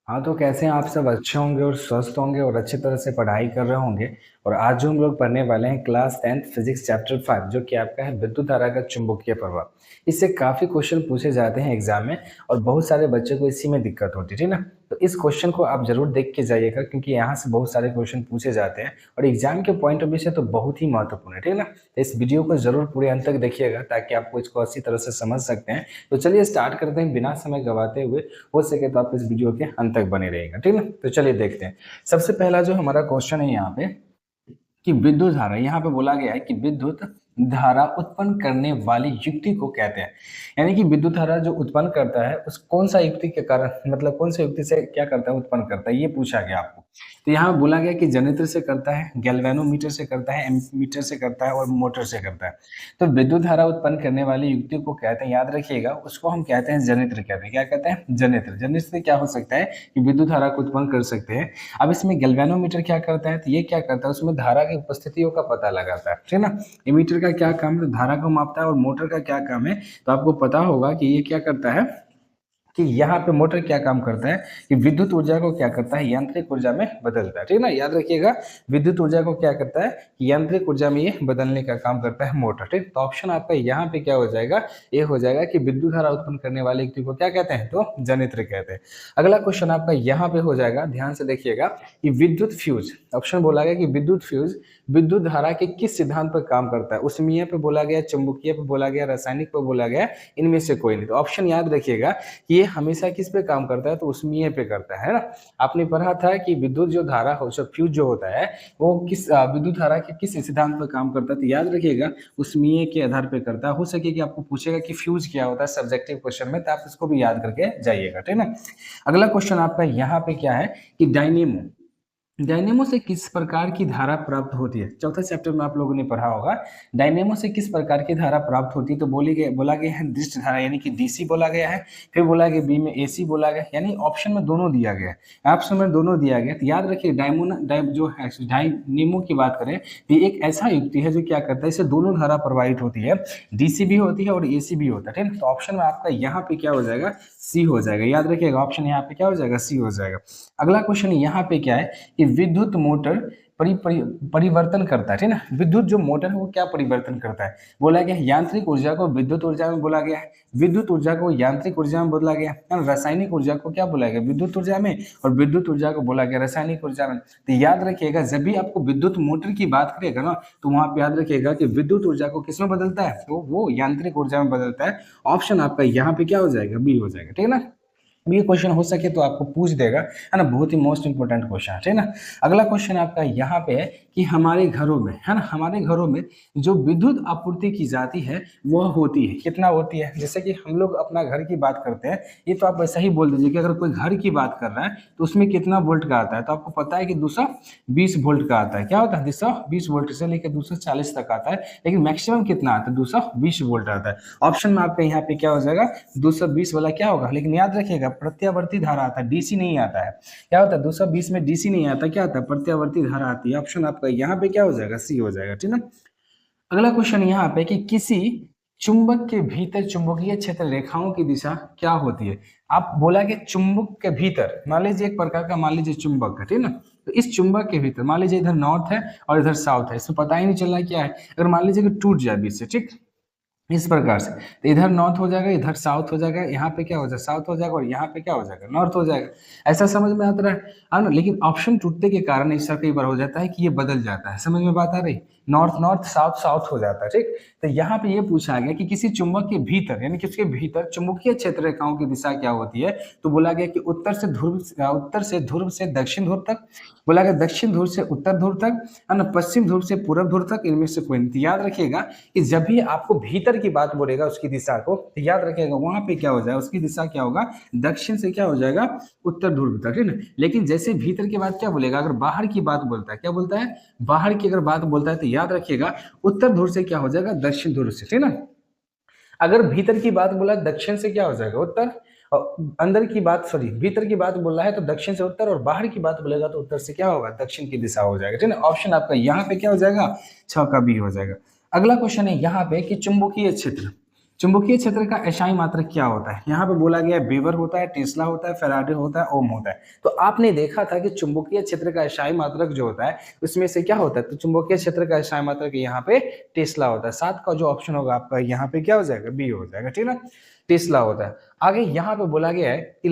हाँ, तो कैसे हैं आप सब अच्छे होंगे और स्वस्थ होंगे और अच्छी तरह से पढ़ाई कर रहे होंगे। और आज जो हम लोग पढ़ने वाले हैं क्लास 10th फिजिक्स चैप्टर 5 जो कि आपका है विद्युत धारा का चुंबकीय प्रभाव। इससे काफ़ी क्वेश्चन पूछे जाते हैं एग्जाम में और बहुत सारे बच्चों को इसी में दिक्कत होती है, ठीक ना। तो इस क्वेश्चन को आप जरूर देख के जाइएगा क्योंकि यहाँ से बहुत सारे क्वेश्चन पूछे जाते हैं और एग्जाम के पॉइंट ऑफ व्यू से तो बहुत ही महत्वपूर्ण है, ठीक ना। तो इस वीडियो को जरूर पूरे अंत तक देखिएगा ताकि आपको इसको अच्छी तरह से समझ सकते हैं। तो चलिए स्टार्ट करते हैं बिना समय गवाते हुए। हो सके तो आप इस वीडियो के अंत तक बने रहिएगा, ठीक ना। तो चलिए देखते हैं। सबसे पहला जो हमारा क्वेश्चन है यहाँ पे कि विद्युत धारा, यहाँ पे बोला गया है कि विद्युत धारा उत्पन्न करने वाली युक्ति को कहते हैं। यानी कि विद्युत धारा जो उत्पन्न करता है उस कौन सा युक्ति के कारण, मतलब कौन सा युक्ति से क्या करता है, उत्पन्न करता है, ये पूछा गया आपको। तो यहाँ बोला गया कि जनरेटर से करता है, गैल्वेनोमीटर से करता है, एमीटर से करता है और मोटर से करता है। तो विद्युत धारा उत्पन्न करने वाली युक्ति को कहते हैं, याद रखिएगा, उसको हम कहते हैं जनरेटर कहते हैं। क्या कहते हैं? जनरेटर। जनरेटर से क्या हो सकता है कि विद्युत धारा को उत्पन्न कर सकते हैं। अब इसमें गैल्वेनोमीटर क्या करता है, तो ये क्या करता है, उसमें धारा की उपस्थितियों का पता लगाता है, ठीक है ना। एमीटर का क्या काम है, तो धारा को मापता है। और मोटर का क्या काम है, तो आपको पता होगा कि ये क्या करता है कि यहाँ पे मोटर क्या काम करता है कि विद्युत ऊर्जा को क्या करता है, यांत्रिक ऊर्जा में बदलता है, ठीक है ना। याद रखिएगा, विद्युत ऊर्जा को क्या करता है कि यांत्रिक ऊर्जा में ये बदलने का काम करता है मोटर, ठीक। तो ऑप्शन आपका यहाँ पे क्या हो जाएगा, ये हो जाएगा कि विद्युत धारा उत्पन्न करने वाले युक्ति को क्या कहते हैं, तो जनरेटर कहते हैं। अगला क्वेश्चन आपका यहाँ पे हो जाएगा, ध्यान से देखिएगा कि विद्युत फ्यूज, ऑप्शन बोला गया कि विद्युत फ्यूज विद्युत धारा के किस सिद्धांत पर काम करता है। उसमें पे बोला गया, चुंबकीय पे बोला गया, रासायनिक पे बोला गया, इनमें से कोई नहीं। तो ऑप्शन याद रखिएगा कि ये हमेशा किस पे काम करता है, तो उसमें पे करता है ना। आपने पढ़ा था कि विद्युत जो धारा हो, जो फ्यूज जो होता है वो किस विद्युत धारा के किस सिद्धांत पर काम करता है, तो याद रखिएगा उसमें के आधार पे करता है। हो सके कि आपको पूछेगा कि फ्यूज क्या होता है सब्जेक्टिव क्वेश्चन में, तो आप इसको भी याद करके जाइएगा, ठीक है ना। अगला क्वेश्चन आपका यहाँ पे क्या है कि डायनेमो, डायनेमो से किस प्रकार की धारा प्राप्त होती है। चौथा चैप्टर में आप लोगों ने पढ़ा होगा डायनेमो से किस प्रकार की धारा प्राप्त होती है। तो बोला गया है दृष्ट धारा यानी कि डीसी बोला गया है, फिर बोला गया बी में एसी बोला गया, यानी ऑप्शन में दोनों दिया गया है, ऑप्शन में दोनों दिया गया। तो याद रखिए जो है डायनेमो की बात करें तो एक ऐसा युक्ति है जो क्या करता है, इससे दोनों धारा प्रवाहित होती है, डीसी भी होती है और एसी भी होता है, ठीक है। तो ऑप्शन में आपका यहाँ पे क्या हो जाएगा, सी हो जाएगा। याद रखिएगा ऑप्शन यहाँ पे क्या हो जाएगा, सी हो जाएगा। अगला क्वेश्चन यहाँ पे क्या है कि विद्युत मोटर परिवर्तन करता है, ठीक है ना। विद्युत जो मोटर है वो क्या परिवर्तन करता है, बोला गया यांत्रिक ऊर्जा को विद्युत ऊर्जा में बोला गया है, विद्युत ऊर्जा को यांत्रिक ऊर्जा में बोला गया है, रासायनिक ऊर्जा को क्या बोला गया, विद्युत ऊर्जा में, और विद्युत ऊर्जा को बोला गया रासायनिक ऊर्जा में। तो याद रखिएगा जब भी आपको विद्युत मोटर की बात करेगा ना, तो वहां पे याद रखिएगा कि विद्युत ऊर्जा को किसमें बदलता है, तो वो यांत्रिक ऊर्जा में बदलता है। ऑप्शन आपका यहाँ पे क्या हो जाएगा, बी हो जाएगा, ठीक है ना। ये क्वेश्चन हो सके तो आपको पूछ देगा, है ना, बहुत ही मोस्ट इंपोर्टेंट क्वेश्चन है, ठीक है ना। अगला क्वेश्चन आपका यहाँ पे है कि हमारे घरों में, है ना, हमारे घरों में जो विद्युत आपूर्ति की जाती है वह होती है, कितना होती है। जैसे कि हम लोग अपना घर की बात करते हैं, ये तो आप वैसा ही बोल दीजिए कि अगर कोई घर की बात कर रहा है तो उसमें कितना वोल्ट का आता है, तो आपको पता है कि 220 वोल्ट का आता है। क्या होता है, 220 वोल्ट से लेकर 240 तक आता है, लेकिन मैक्सिमम कितना आता है, 220 वोल्ट आता है। ऑप्शन में आपका यहाँ पे क्या हो जाएगा, 220 वाला क्या होगा। लेकिन याद रखिएगा प्रत्यावर्ती धारा आता है, डीसी नहीं आता है। क्या होता है, 220 में डीसी नहीं आता, क्या आता है, प्रत्यावर्ती धारा आती है। ऑप्शन आपका यहाँ पे क्या हो जाएगा, सी हो जाएगा, ठीक है ना। अगला क्वेश्चन यहाँ पे कि किसी चुंबक के भीतर चुंबकीय क्षेत्र रेखाओं की दिशा क्या होती है। आप बोला कि चुंबक के भीतर, मान लीजिए एक प्रकार का, मान लीजिए चुंबक है, ठीक है ना। तो इस चुंबक के भीतर मान लीजिए इधर नॉर्थ है और इधर साउथ है, इसमें पता ही नहीं चल रहा क्या है। अगर मान लीजिए कि टूट जाए बीच से, ठीक, इस प्रकार से, तो इधर नॉर्थ हो जाएगा, इधर साउथ हो जाएगा, यहाँ पे क्या हो जाएगा, साउथ हो जाएगा, और यहाँ पे क्या हो जाएगा, नॉर्थ हो जाएगा। ऐसा समझ में आता है ना। लेकिन ऑप्शन टूटने के कारण ऐसा कई बार हो जाता है कि ये बदल जाता है। समझ में बात आ रही, नॉर्थ नॉर्थ, साउथ साउथ हो जाता है, ठीक। तो यहाँ पे ये पूछा गया कि किसी चुंबक के भीतर, यानी कि उसके भीतर चुंबकीय क्षेत्र रेखाओं की दिशा क्या होती है। तो बोला गया कि उत्तर से दक्षिण ध्रुव तक, बोला गया दक्षिण ध्रुव से उत्तर ध्रुव तक, है ना, पश्चिम ध्रुव से पूर्व ध्रुव तक, इनमें से कोई नहीं। याद रखिएगा कि जब भी आपको भीतर की बात बोलेगा उसकी दिशा को, तो याद रखिएगा वहां पे क्या हो जाएगा, उसकी दिशा क्या होगा, दक्षिण से क्या हो जाएगा, उत्तर ध्रुव तक, है ना। लेकिन जैसे भीतर के बाद क्या बोलेगा, अगर बाहर की बात बोलता है, क्या बोलता है, बाहर की अगर बात बोलता है, तो याद रखिएगा उत्तर ध्रुव से क्या हो जाएगा, दक्षिण ध्रुव से, ठीक है ना। अगर भीतर की बात बोला दक्षिण से क्या हो जाएगा, उत्तर, और अंदर की बात, सॉरी, भीतर की बात बोल रहा है तो दक्षिण से उत्तर, और बाहर की बात बोलेगा तो उत्तर से क्या होगा, दक्षिण की दिशा हो जाएगा, ठीक है ना। ऑप्शन आपका यहाँ पे क्या हो जाएगा, 6 का बी हो जाएगा। अगला क्वेश्चन है यहाँ पे कि चुंबकीय क्षेत्र, चुंबकीय क्षेत्र का एसआई मात्रक क्या होता है? यहाँ पे बोला गया है वेबर होता है, टेस्ला होता है, फैराडे होता है, ओम होता है। तो आपने देखा था कि चुंबकीय क्षेत्र का एसआई मात्रक जो होता है उसमें से क्या होता है? तो चुंबकीय क्षेत्र का एसआई मात्रक यहाँ पे टेस्ला होता है। 7 का जो ऑप्शन होगा आपका यहाँ पे क्या हो जाएगा? बी हो जाएगा, ठीक है ना, टेस्ला होता है। आगे यहाँ पे बोला गया है कि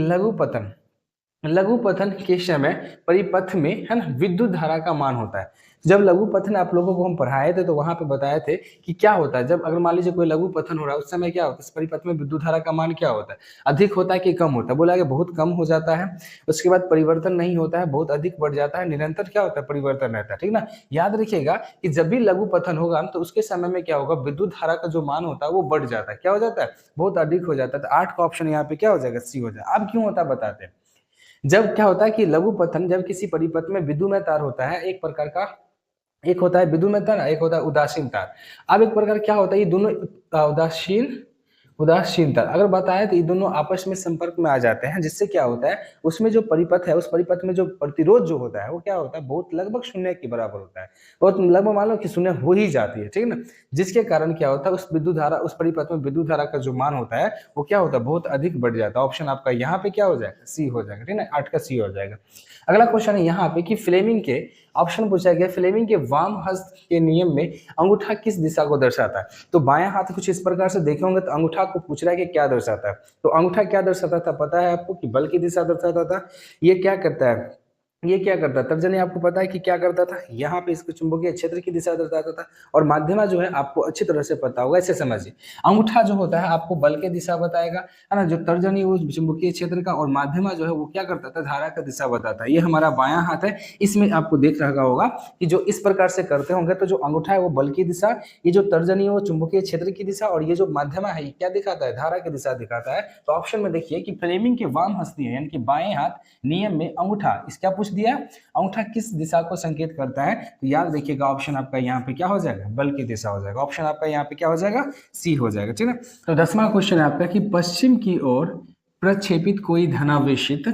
लघु पतन के समय परिपथ में है ना विद्युत धारा का मान होता है। जब लघु पतन आप लोगों को हम पढ़ाए थे तो वहां पे बताए थे कि क्या होता है जब अगर मान लीजिए कोई लघु पतन हो रहा है उस समय क्या होता है, इस परिपथ में विद्युत धारा का मान क्या होता है? अधिक होता है कि कम होता है? बोला गया बहुत कम हो जाता है। उसके बाद परिवर्तन नहीं होता है, बहुत अधिक बढ़ जाता है, निरंतर क्या होता है? परिवर्तन रहता है, ठीक ना। याद रखिएगा कि जब भी लघु पतन होगा तो उसके समय में क्या होगा? विद्युत धारा का जो मान होता है वो बढ़ जाता है। क्या हो जाता है? बहुत अधिक हो जाता है। तो 8 का ऑप्शन यहाँ पे क्या हो जाएगा? सी हो जाएगा। अब क्यों होता है बताते हैं। जब क्या होता है कि लघु पतन, जब किसी परिपथ में विद्युमय तार होता है, एक प्रकार का, एक होता है विद्युमय तार, एक होता है उदासीन तार। अब एक प्रकार क्या होता है, ये दोनों उदासीनता अगर बताए तो ये दोनों आपस में संपर्क में आ जाते हैं, जिससे क्या होता है उसमें जो परिपथ है उस परिपथ में जो प्रतिरोध जो होता है वो क्या होता है? बहुत लगभग शून्य के बराबर होता है। बहुत लगभग मान लो कि शून्य हो ही जाती है, ठीक है ना। जिसके कारण क्या होता है उस विद्युत धारा, उस परिपथ में विद्युत धारा का जो मान होता है वो क्या होता है? बहुत अधिक बढ़ जाता है। ऑप्शन आपका यहाँ पे क्या हो जाएगा? सी हो जाएगा, ठीक है ना। 8 का सी हो जाएगा। अगला क्वेश्चन है यहाँ पे कि फ्लेमिंग के, ऑप्शन पूछा गया फ्लेमिंग के वाम हस्त के नियम में अंगूठा किस दिशा को दर्शाता है? तो बायां हाथ कुछ इस प्रकार से देखे होंगे तो अंगूठा को पूछ रहा है कि क्या दर्शाता है। तो अंगूठा क्या दर्शाता था? पता है आपको कि बल की दिशा दर्शाता था। ये क्या करता है? ये क्या करता है? तर्जनी आपको पता है कि क्या करता था? यहाँ पे इसको चुंबकीय क्षेत्र की दिशा दर्शाता था। और माध्यमा जो है आपको अच्छी तरह से पता होगा, ऐसे समझिए। अंगूठा जो होता है आपको बल की दिशा बताएगा, है ना। जो तर्जनी वो चुंबकीय क्षेत्र का, और माध्यमा जो है वो क्या करता था? धारा का दिशा बताता है। ये हमारा बायां हाथ है। इसमें आपको देख रहा होगा कि जो इस प्रकार से करते होंगे तो जो अंगूठा है वो बल की दिशा, ये जो तर्जनी है वो चुंबकीय क्षेत्र की दिशा, और ये जो माध्यमा है ये क्या दिखाता है? धारा की दिशा दिखाता है। तो ऑप्शन में देखिए कि फ्लेमिंग के वाम हस्ती है यानी कि बाएं हाथ नियम में अंगूठा, इसका पूछ दिया अंगूठा किस दिशा को संकेत करता है? तो याद रखिएगा ऑप्शन आपका यहाँ पे क्या हो जाएगा? बल की दिशा हो जाएगा। ऑप्शन आपका यहाँ पे क्या हो जाएगा? सी हो जाएगा, ठीक है। तो 10वां क्वेश्चन है आपका कि पश्चिम की ओर प्रक्षेपित कोई धनावेशित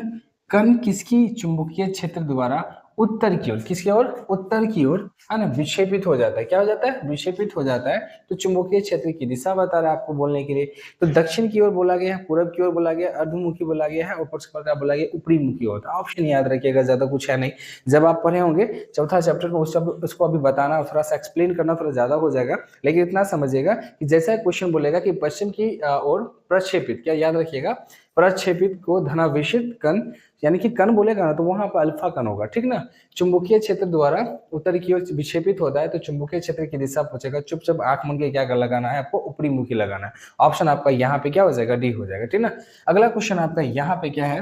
कण किसकी चुंबकीय क्षेत्र द्वारा उत्तर की ओर, किसकी ओर? उत्तर की ओर, है ना, विक्षेपित हो जाता है। क्या हो जाता है? विक्षेपित हो जाता है। तो चुंबकीय क्षेत्र की दिशा बता रहा है आपको बोलने के लिए। तो दक्षिण की ओर बोला गया है, पूर्व की ओर बोला गया, अर्धमुखी बोला गया है, ऊपर से बोला गया ऊपरी मुखी होता है। ऑप्शन याद रखिएगा, ज्यादा कुछ है नहीं। जब आप पढ़े होंगे चौथा चैप्टर में उसको अभी बताना, थोड़ा सा एक्सप्लेन करना थोड़ा ज्यादा हो जाएगा, लेकिन इतना समझिएगा कि जैसा क्वेश्चन बोलेगा कि पश्चिम की ओर प्रक्षेपित, क्या याद रखिएगा? प्रक्षेपित को धनावेशित कण, यानी कि कण बोलेगा ना तो वहां पर अल्फा कण होगा, ठीक ना। चुंबकीय क्षेत्र द्वारा उत्तर की ओर विक्षेपित होता है तो चुंबकीय क्षेत्र की दिशा पूछेगा। चुपचाप आंख मूंद के क्या कर लगाना है आपको? ऊपरी मुखी लगाना है। ऑप्शन आपका यहाँ पे क्या हो जाएगा? डी हो जाएगा, ठीक ना। अगला क्वेश्चन आपका यहाँ पे क्या है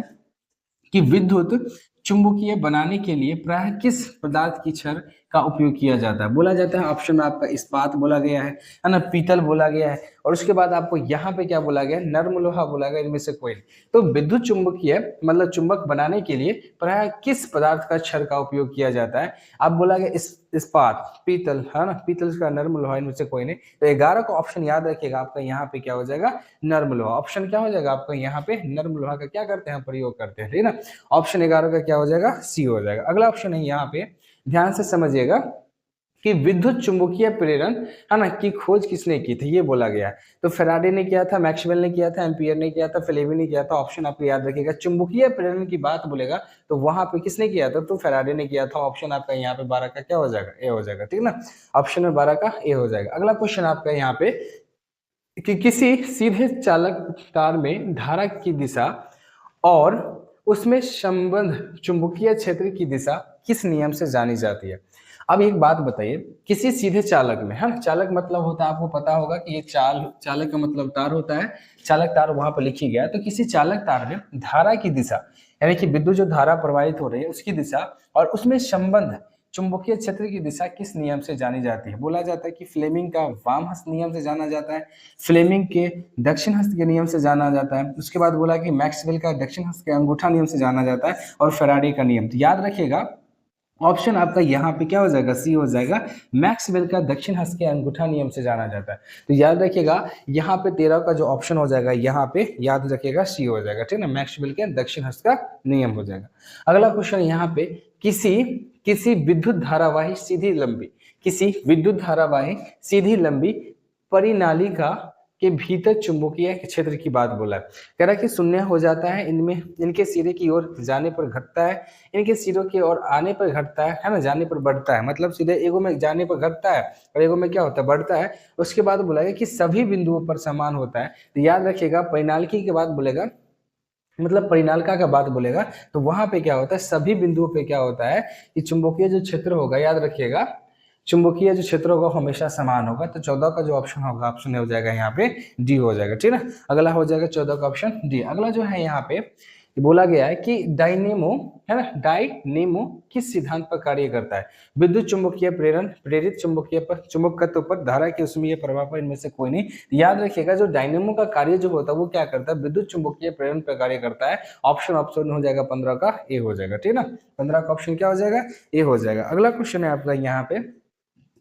कि विद्युत चुंबकीय बनाने के लिए प्रायः किस पदार्थ की छड़ का उपयोग किया जाता है? बोला जाता है ऑप्शन में आपका इस्पात बोला गया है ना, पीतल बोला गया है, और उसके बाद आपको यहाँ पे क्या बोला गया है? नर्म लोहा बोला गया, इनमें से कोई। तो विद्युत चुंबकीय मतलब चुंबक बनाने के लिए प्रायः किस पदार्थ का छड़ का उपयोग किया जाता है? आप बोला गया इस्पात, पीतल, है ना, पीतल का, नर्म लोहा, इनमें से कोई नहीं। तो 11 का ऑप्शन याद रखिएगा आपका यहाँ पे क्या हो जाएगा? नर्म लोहा। ऑप्शन क्या हो जाएगा आपका यहाँ पे? नर्म लोहा का क्या करते हैं? प्रयोग करते हैं, ठीक है ना। ऑप्शन 11 का क्या हो जाएगा? सी हो जाएगा। अगला ऑप्शन है यहाँ पे, ध्यान से समझिएगा कि विद्युत चुंबकीय प्रेरण, है ना, की खोज किसने की थी? ये बोला गया है। तो फेराडे ने किया था, मैक्सवेल ने किया था, एम्पियर ने किया था, फ्लेमी ने किया था। ऑप्शन आपको याद रखिएगा। चुंबकीय प्रेरण की बात बोलेगा तो वहां पे किसने किया था? तो फेराडे ने किया था। ऑप्शन आपका यहाँ पे 12 का क्या हो जाएगा? ए हो जाएगा, ठीक ना। ऑप्शन में 12 का ए हो जाएगा। अगला क्वेश्चन आपका यहाँ पे कि किसी सीधे चालक तार में धारा की दिशा और उसमें संबंध चुंबकीय क्षेत्र की दिशा किस नियम से जानी जाती है? अब एक बात बताइए, किसी सीधे चालक में, है ना, चालक मतलब होता है आपको पता होगा कि ये चालक का मतलब तार होता है। चालक तार वहां पर लिखी गया। तो किसी चालक तार में धारा की दिशा, यानी कि विद्युत जो धारा प्रवाहित हो रही है उसकी दिशा और उसमें संबंध चुंबकीय क्षेत्र की दिशा किस नियम से जानी जाती है? बोला जाता है कि फ्लेमिंग का वाम हस्त नियम से जाना जाता है, फ्लेमिंग के दक्षिण हस्त के नियम से जाना जाता है, उसके बाद बोला कि मैक्सवेल का दक्षिण हस्त के अंगूठा नियम से जाना जाता है, और फेराडे का नियम। तो याद रखिएगा ऑप्शन आपका यहाँ पे क्या हो जाएगा? सी हो जाएगा। मैक्सवेल का दक्षिण हस्त के अंगूठा नियम से जाना जाता है। तो याद रखिएगा यहाँ पे 13 का जो ऑप्शन हो जाएगा यहाँ पे याद रखिएगा सी हो जाएगा, ठीक है ना। मैक्सवेल के दक्षिण हस्त का नियम हो जाएगा। अगला क्वेश्चन यहाँ पे किसी विद्युत धारावाही सीधी लंबी, किसी विद्युत धारावाही सीधी लंबी परिनालिका के भीतर चुंबकीय क्षेत्र की बात बोला है। कह रहा है कि शून्य हो जाता है, इनमें इनके सिरे की ओर जाने पर घटता है, इनके सिरों की ओर आने पर घटता है ना, जाने पर बढ़ता है। मतलब सीधे एगो में जाने पर घटता है और एगो में क्या होता है, बढ़ता है। उसके बाद बोला गया कि सभी बिंदुओं पर समान होता है। तो याद रखिएगा परिणालकी के बाद बोलेगा, मतलब परिणालका का बात बोलेगा तो वहां पे क्या होता है, सभी बिंदुओं पे क्या होता है कि चुंबकीय जो क्षेत्र होगा, याद रखिएगा चुंबकीय जो क्षेत्र होगा हमेशा समान होगा। तो 14 का जो ऑप्शन होगा, ऑप्शन हो जाएगा यहाँ पे डी हो जाएगा, ठीक है ना। अगला हो जाएगा 14 का ऑप्शन डी। अगला जो है यहाँ पे बोला गया है कि डायनेमो है ना, डायनेमो किस सिद्धांत पर कार्य करता है? विद्युत चुंबकीय प्रेरण, प्रेरित चुंबकीय पर, चुंबकत्व पर, धारा के उसमें प्रभाव पर, इनमें से कोई नहीं। याद रखिएगा जो डायनेमो का कार्य जो होता है वो क्या करता है, विद्युत चुंबकीय प्रेरण पर कार्य करता है। ऑप्शन ऑप्शन हो जाएगा 15 का ए हो जाएगा, ठीक है ना। 15 का ऑप्शन क्या हो जाएगा, ए हो जाएगा। अगला क्वेश्चन है आपका यहाँ पे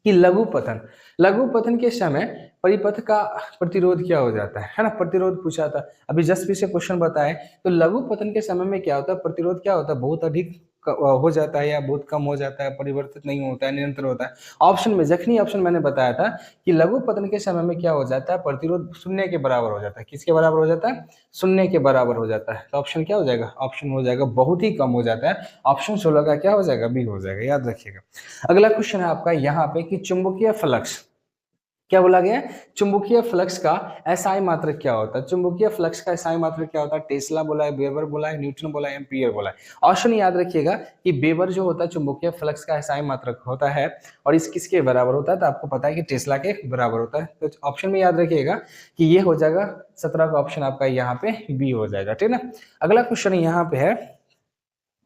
कि लघु पतन, लघु पतन के समय परिपथ का प्रतिरोध क्या हो जाता है ना, प्रतिरोध पूछा था अभी जस्ट पीछे क्वेश्चन बताए। तो लघु पतन के समय में क्या होता है, प्रतिरोध क्या होता है, बहुत अधिक हो जाता है या बहुत कम हो जाता है, परिवर्तित नहीं होता है, निरंतर होता है। ऑप्शन में जखनी ऑप्शन मैंने बताया था कि लघु पतन के समय में क्या हो जाता है, प्रतिरोध शून्य के बराबर हो जाता है। किसके बराबर हो जाता है, शून्य के बराबर हो जाता है। तो ऑप्शन क्या हो जाएगा, ऑप्शन हो जाएगा बहुत ही कम हो जाता है। ऑप्शन 16 का क्या हो जाएगा, बी हो जाएगा, याद रखिएगा। अगला क्वेश्चन है आपका यहाँ पे कि चुंबकीय फ्लक्स, क्या बोला गया है, चुंबकीय फ्लक्स का एसआई मात्रक क्या होता है? चुंबकीय फ्लक्स का एसआई मात्रक क्या होता है? टेस्ला बोला है, वेबर बोला है, न्यूटन बोला है, एम्पियर बोला है। ऑप्शन याद रखिएगा कि वेबर जो होता है चुंबकीय फ्लक्स का एसआई मात्रक होता है और इस किसके बराबर होता है, तो आपको पता है कि टेस्ला के बराबर होता है। तो ऑप्शन में याद रखिएगा कि ये हो जाएगा 17 का ऑप्शन आपका यहाँ पे बी हो जाएगा, ठीक है ना। अगला क्वेश्चन यहाँ पे है,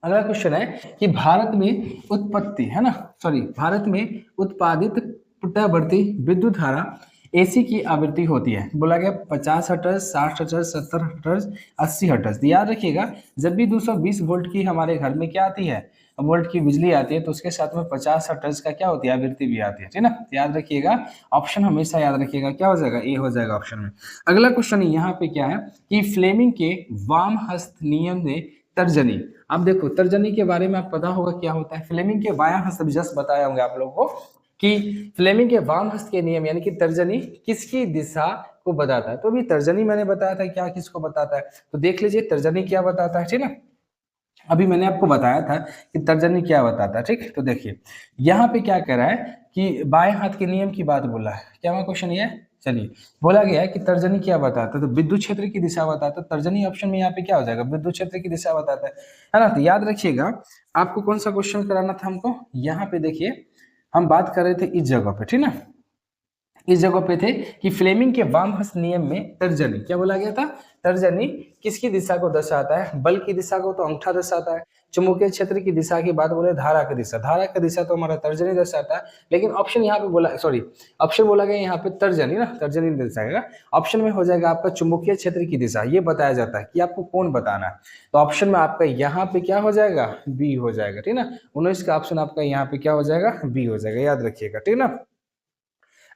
अगला क्वेश्चन है कि भारत में उत्पत्ति है ना, सॉरी भारत में उत्पादित पुनरावर्ती विद्युत धारा एसी की आवृत्ति होती है। बोला गया 50 हर्ट्ज, 60 हर्ट्ज, 70 हर्ट्ज, 80 हर्ट्ज। याद रखिएगा जब भी 220 वोल्ट की हमारे घर में क्या आती है, वोल्ट की बिजली आती है, तो उसके साथ में 50 हर्ट्ज का क्या होती है, आवृत्ति भी आती है, ठीक है ना। याद रखिएगा ऑप्शन हमेशा याद रखिएगा क्या हो जाएगा, ए हो जाएगा ऑप्शन में। अगला क्वेश्चन यहाँ पे क्या है कि फ्लेमिंग के वाम हस्त नियम ने तर्जनी, अब देखो तर्जनी के बारे में आप पता होगा क्या होता है। फ्लेमिंग के बायां हस्त जस्ट बताया होंगे आप लोगों को कि फ्लेमिंग के वाम हस्त के नियम यानी कि तर्जनी किसकी दिशा को बताता है। तो अभी तर्जनी मैंने बताया था क्या किसको बताता है, तो देख लीजिए तर्जनी क्या बताता है, ठीक है। अभी मैंने आपको बताया था कि तर्जनी क्या बताता है, ठीक। तो देखिए यहाँ पे क्या कह रहा है कि बाएं हाथ के नियम की बात बोला है। क्या हमारा क्वेश्चन ये है, चलिए बोला गया है कि तर्जनी क्या बताता है, तो विद्युत क्षेत्र की दिशा बताता है। तर्जनी ऑप्शन में यहाँ पे क्या हो जाएगा, विद्युत क्षेत्र की दिशा बताता है ना। तो याद रखिएगा आपको कौन सा क्वेश्चन कराना था हमको, यहाँ पे देखिए हम बात कर रहे थे इस जगह पे, ठीक ना, इस जगह पे थे कि फ्लेमिंग के वाम हस्त नियम में तर्जनी क्या बोला गया था, तर्जनी किसकी दिशा को दर्शाता है, बल की दिशा को तो अंगूठा दर्शाता है। चुंबकीय क्षेत्र की दिशा की बात बोले धारा की दिशा, धारा की दिशा तो हमारा तर्जनी दर्शाता है। लेकिन ऑप्शन यहाँ पे बोला, सॉरी ऑप्शन बोला गया यहाँ पे तर्जनी ना, तर्जनी दर्शाएगा। ऑप्शन में हो जाएगा आपका चुंबकीय क्षेत्र की दिशा, ये बताया जाता है कि आपको कौन बताना है। तो ऑप्शन में आपका यहाँ पे क्या हो जाएगा, बी हो जाएगा, ठीक ना। 19 का ऑप्शन आपका यहाँ पे क्या हो जाएगा, बी हो जाएगा, याद रखिएगा, ठीक ना।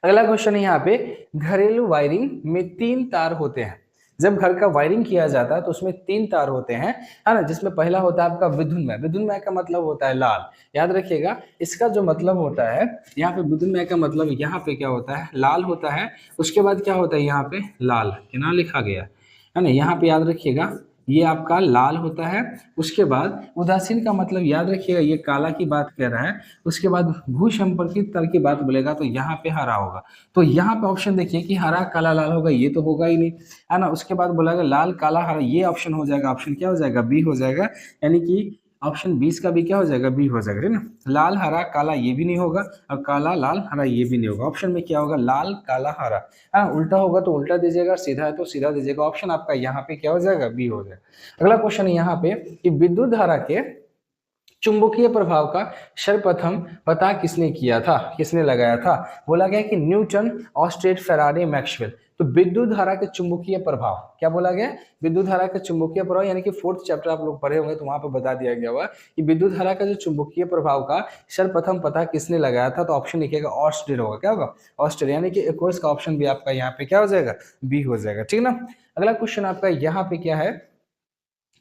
अगला क्वेश्चन है यहाँ पे घरेलू वायरिंग में 3 तार होते हैं। जब घर का वायरिंग किया जाता है तो उसमें 3 तार होते हैं, है ना, जिसमें पहला होता है आपका विद्युन्मय। विद्युन्मय का मतलब होता है लाल, याद रखिएगा इसका जो मतलब होता है यहाँ पे विद्युन्मय का मतलब यहाँ पे क्या होता है, लाल होता है। उसके बाद क्या होता है यहाँ पे लाल यहाँ लिखा गया है ना, यहाँ पे याद रखिएगा ये आपका लाल होता है। उसके बाद उदासीन का मतलब याद रखिएगा ये काला की बात कर रहा है। उसके बाद भू संपर्कित तल की बात बोलेगा तो यहाँ पे हरा होगा। तो यहाँ पे ऑप्शन देखिए कि हरा काला लाल होगा, ये तो होगा ही नहीं, है ना। उसके बाद बोलेगा लाल काला हरा, ये ऑप्शन हो जाएगा, ऑप्शन क्या हो जाएगा, बी हो जाएगा। यानी कि ऑप्शन 20 का भी क्या हो जाएगा, बी हो जाएगा, ठीक ना। लाल हरा काला ये भी नहीं होगा और काला लाल हरा ये भी नहीं होगा। ऑप्शन में क्या होगा, लाल काला हरा। हाँ उल्टा होगा तो उल्टा दीजिएगा, सीधा है तो सीधा दीजिएगा। ऑप्शन आपका यहाँ पे क्या हो जाएगा, बी हो जाएगा। अगला क्वेश्चन यहाँ पे कि विद्युत धारा के चुंबकीय प्रभाव का सर्वप्रथम पता किसने किया था, किसने लगाया था। बोला गया कि न्यूटन, ऑस्टेड, फेराडे, मैक्सवेल। तो विद्युत धारा के चुंबकीय प्रभाव क्या बोला गया, विद्युत धारा के चुंबकीय प्रभाव यानी कि 4th चैप्टर आप लोग पढ़े होंगे तो वहां पे बता दिया गया हुआ कि विद्युत धारा का जो चुंबकीय प्रभाव का सर्वप्रथम पता किसने लगाया था। तो ऑप्शन लिखिएगा ऑस्टेड होगा, क्या होगा, ऑस्टेड। यानी कि 21 का ऑप्शन भी आपका यहाँ पे क्या हो जाएगा, बी हो जाएगा, ठीक ना। अगला क्वेश्चन आपका यहाँ पे क्या है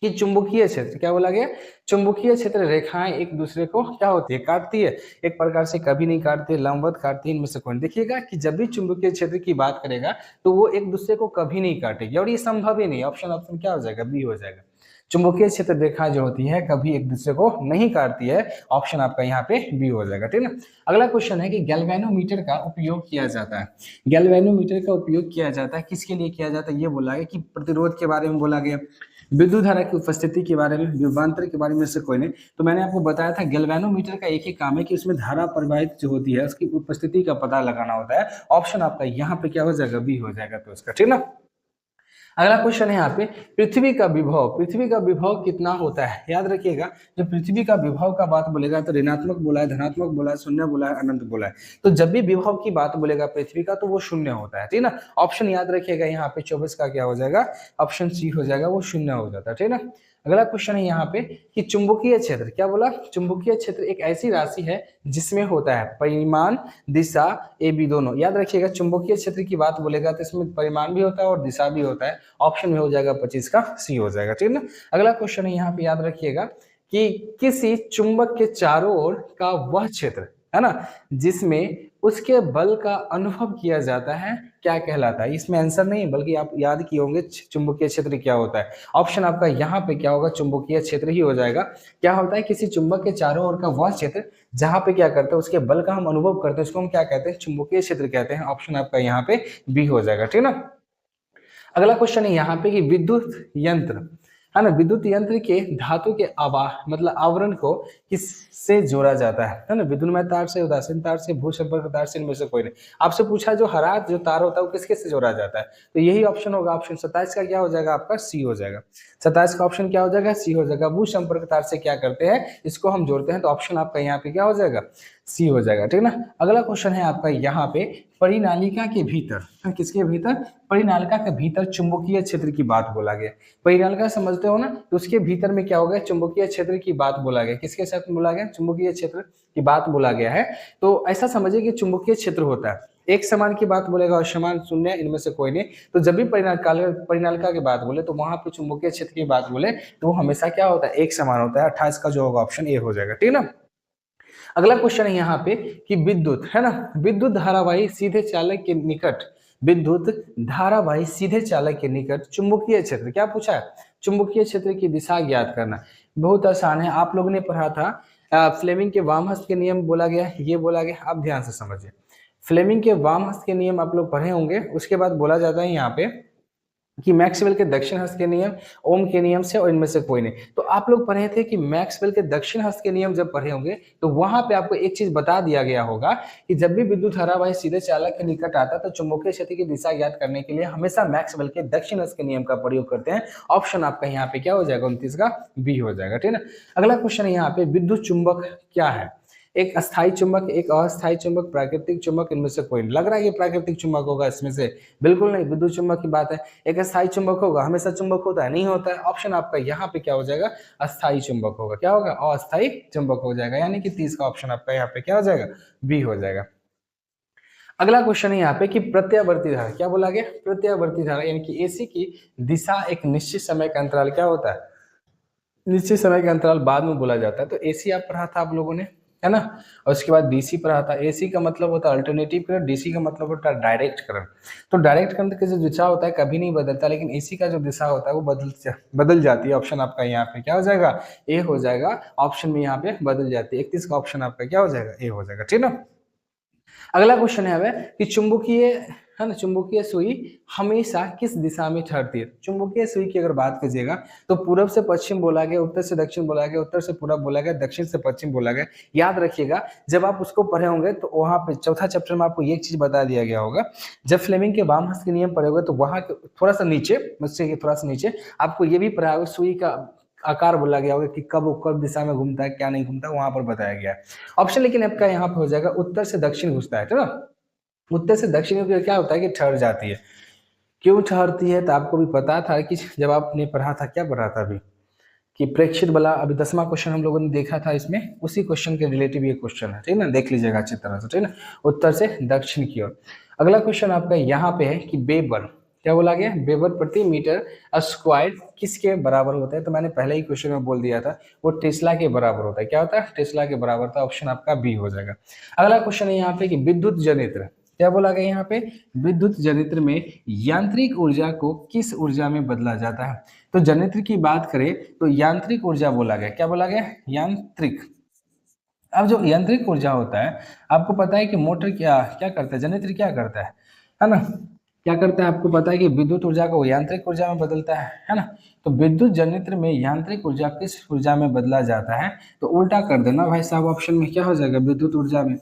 कि चुंबकीय क्षेत्र क्या बोला गया, चुंबकीय क्षेत्र रेखाएं एक दूसरे को क्या होती है, काटती है, एक प्रकार से कभी नहीं काटती, लंबवत काटती है, इनमें से कोई नहीं। देखिएगा कि जब भी चुंबकीय क्षेत्र की बात करेगा तो वो एक दूसरे को कभी नहीं काटेगी, और ये संभव ही नहीं। ऑप्शन ऑप्शन क्या हो जाएगा, बी हो जाएगा। चुंबकीय क्षेत्र रेखाएं जो होती है कभी एक दूसरे को नहीं काटती है, ऑप्शन आपका यहाँ पे बी हो जाएगा, ठीक है। अगला क्वेश्चन है कि गैल्वेनोमीटर का उपयोग किया जाता है। गैल्वेनोमीटर का उपयोग किया जाता है, किसके लिए किया जाता है, ये बोला गया कि प्रतिरोध के बारे में बोला गया, विद्युत धारा की उपस्थिति के बारे में, विभवांतर के बारे में से कोई नहीं। तो मैंने आपको बताया था गैल्वेनोमीटर का एक ही काम है कि उसमें धारा प्रवाहित जो होती है उसकी उपस्थिति का पता लगाना होता है। ऑप्शन आपका यहाँ पे क्या हो जाएगा, बी हो जाएगा तो उसका, ठीक ना। अगला क्वेश्चन है यहाँ पे, पृथ्वी का विभव कितना होता है। याद रखिएगा जब पृथ्वी का विभव का बात बोलेगा तो ऋणात्मक बोला है, धनात्मक बोला है, शून्य बोला है, अनंत बोला है। तो जब भी विभव की बात बोलेगा पृथ्वी का तो वो शून्य होता है, ठीक ना। ऑप्शन याद रखिएगा यहाँ पे 24 का क्या हो जाएगा, ऑप्शन सी हो जाएगा, वो शून्य हो जाता है, ठीक ना। अगला क्वेश्चन है यहाँ पे कि चुंबकीय क्षेत्र, क्या बोला, चुंबकीय क्षेत्र एक ऐसी राशि है जिसमें होता है परिमाण, दिशा, ए बी दोनों। याद रखिएगा चुंबकीय क्षेत्र की बात बोलेगा तो इसमें परिमाण भी होता है और दिशा भी होता है। ऑप्शन में हो जाएगा 25 का सी हो जाएगा, ठीक है ना। अगला क्वेश्चन है यहाँ पे, याद रखिएगा कि किसी चुंबक के चारों ओर का वह क्षेत्र है ना जिसमें उसके बल का अनुभव किया जाता है क्या कहलाता है। इसमें आंसर नहीं है बल्कि आप याद किए होंगे चुंबकीय क्षेत्र क्या होता है। ऑप्शन आपका यहाँ पे क्या होगा, चुंबकीय क्षेत्र ही हो जाएगा। क्या होता है, किसी चुंबक के चारों ओर का वह क्षेत्र जहां पे क्या करते हैं उसके बल का हम अनुभव करते हैं, उसको हम क्या कहते हैं, चुंबकीय क्षेत्र कहते हैं। ऑप्शन आपका यहाँ पे बी हो जाएगा, ठीक ना। अगला क्वेश्चन है यहाँ पे कि विद्युत यंत्र है ना, विद्युत यंत्र के धातु के मतलब आवरण को किससे जोड़ा जाता है ना, विद्युन्मय तार से, उदासीन तार से, भू संपर्क तार से, इनमें से कोई नहीं। आपसे पूछा जो हरा जो तार होता है वो किसके से जोड़ा जाता है, तो यही ऑप्शन होगा। ऑप्शन 27 का क्या हो जाएगा आपका, सी हो जाएगा। 27 का ऑप्शन क्या हो जाएगा, सी हो जाएगा। भू संपर्क तार से क्या करते हैं, इसको हम जोड़ते हैं, तो ऑप्शन आपका यहाँ पे क्या हो जाएगा, सी हो जाएगा, ठीक ना। अगला क्वेश्चन है आपका यहाँ पे, परिनालिका के भीतर, किसके भीतर, परिनालिका के भीतर चुंबकीय क्षेत्र की बात बोला गया। परिनालिका समझते हो ना, तो उसके भीतर में क्या हो गया, चुंबकीय क्षेत्र की बात बोला गया। किसके साथ बोला गया, चुंबकीय क्षेत्र की बात बोला गया है। तो ऐसा समझिए कि चुंबकीय क्षेत्र होता है, एक समान की बात बोलेगा और समान शून्य, इनमें से कोई नहीं। तो जब भी परिनालिका की बात बोले तो वहां पे चुंबकीय क्षेत्र की बात बोले तो वो हमेशा क्या होता है, एक समान होता है। 28 का जो होगा ऑप्शन ए हो जाएगा, ठीक ना। अगला क्वेश्चन है यहाँ पे कि विद्युत है ना, विद्युत धारावाही सीधे चालक के निकट, विद्युत धारावाही सीधे चालक के निकट चुंबकीय क्षेत्र, क्या पूछा है, चुंबकीय क्षेत्र की दिशा ज्ञात करना। बहुत आसान है, आप लोगों ने पढ़ा था फ्लेमिंग के वाम हस्त के नियम बोला गया, ये बोला गया। आप ध्यान से समझिए, फ्लेमिंग के वाम हस्त के नियम आप लोग पढ़े होंगे। उसके बाद बोला जाता है यहाँ पे कि मैक्सवेल के दक्षिण हस्त के नियम, ओम के नियम से, और इनमें से कोई नहीं। तो आप लोग पढ़े थे कि मैक्सवेल के दक्षिण हस्त के नियम जब पढ़े होंगे तो वहां पे आपको एक चीज बता दिया गया होगा कि जब भी विद्युत धारावाही सीधे चालक के निकट आता है तो चुंबकीय क्षेत्र की दिशा ज्ञात करने के लिए हमेशा मैक्सवेल के दक्षिण हस्त के नियम का प्रयोग करते हैं। ऑप्शन आपका यहाँ पे क्या हो जाएगा, 29 का बी हो जाएगा, ठीक है। अगला क्वेश्चन है यहाँ पे, विद्युत चुंबक क्या है, एक अस्थायी चुंबक, एक अस्थायी चुंबक, प्राकृतिक चुंबक, इनमें से कोई नहीं। लग रहा है कि प्राकृतिक चुंबक होगा, इसमें से बिल्कुल नहीं, विद्युत चुंबक की बात है। एक अस्थायी चुंबक होगा, हमेशा चुंबक होता है, नहीं होता है। ऑप्शन आपका यहाँ पे क्या हो जाएगा, अस्थायी चुंबक होगा, क्या होगा, अस्थायी चुंबक हो जाएगा, यानी कि 30 का ऑप्शन आपका यहाँ पे क्या हो जाएगा, बी हो जाएगा। अगला क्वेश्चन है यहाँ पे कि प्रत्यावर्ती धारा, क्या बोला गया, प्रत्यावर्ती धारा यानी कि एसी की दिशा एक निश्चित समय का अंतराल क्या होता है, निश्चित समय का अंतराल बाद में बोला जाता है। तो एसी आप पढ़ा था आप लोगों ने, है ना। और उसके बाद डीसी पढ़ा था। एसी का मतलब होता है अल्टरनेटिव करंट, डीसी का मतलब होता है डायरेक्ट करंट। तो डायरेक्ट करंट की जो दिशा होता है कभी नहीं बदलता, लेकिन एसी का जो दिशा होता है वो बदल जाती है। ऑप्शन आपका यहाँ पे क्या हो जाएगा, ए हो जाएगा। ऑप्शन में यहाँ पे बदल जाती है। 31 का ऑप्शन आपका क्या हो जाएगा, ए हो जाएगा, ठीक ना। अगला क्वेश्चन है हमें कि चुंबकीय है ना, चुंबकीय सुई हमेशा किस दिशा में ठहरती है। चुंबकीय सुई की अगर बात कीजिएगा तो पूरब से पश्चिम बोला गया, उत्तर से दक्षिण बोला गया, उत्तर से पूरब बोला गया, दक्षिण से पश्चिम बोला गया। याद रखिएगा जब आप उसको पढ़े होंगे तो वहां पे चौथा चैप्टर में आपको ये चीज बता दिया गया होगा। जब फ्लेमिंग के वाम हस्त के नियम पढ़े होंगे तो वहां थोड़ा सा नीचे, मुझसे थोड़ा सा नीचे आपको ये भी पढ़ा होगा, सुई का आकार बोला गया होगा कि कब दिशा में घूमता है, क्या नहीं घूमता, वहां पर बताया गया है। ऑप्शन लेकिन आपका यहाँ पे हो जाएगा उत्तर से दक्षिण घुसता है, ठीक ना। उत्तर से दक्षिण में क्या होता है कि ठहर जाती है। क्यों ठहरती है तो आपको भी पता था कि जब आपने पढ़ा था, क्या पढ़ा था अभी, कि प्रेक्षित बला, अभी 10वां क्वेश्चन हम लोगों ने देखा था, इसमें उसी क्वेश्चन के रिलेटिव ये क्वेश्चन है, ठीक ना। देख लीजिएगा अच्छी तरह से, ठीक ना, उत्तर से दक्षिण की ओर। अगला क्वेश्चन आपका यहाँ पे है कि बेबर क्या बोला गया, वेबर प्रति मीटर स्क्वायर किसके बराबर होता है, तो मैंने पहले ही क्वेश्चन में बोल दिया था, वो टेस्ला के बराबर होता है। क्या होता है, टेस्ला के बराबर था। ऑप्शन आपका बी हो जाएगा। अगला क्वेश्चन है यहाँ पे कि विद्युत जनित्र, क्या बोला गया यहाँ पे, विद्युत जनित्र में यांत्रिक ऊर्जा को किस ऊर्जा में बदला जाता है। तो जनित्र की बात करें तो यांत्रिक ऊर्जा बोला गया, क्या बोला गया, यांत्रिक। अब जो यांत्रिक ऊर्जा होता है, आपको पता है कि मोटर क्या क्या करता है, जनित्र क्या करता है ना, क्या करता है, आपको पता है कि विद्युत ऊर्जा को यांत्रिक ऊर्जा में बदलता है ना। तो विद्युत जनित्र में यांत्रिक ऊर्जा किस ऊर्जा में बदला जाता है, तो उल्टा कर देना भाई साहब, ऑप्शन में क्या हो जाएगा, विद्युत ऊर्जा में।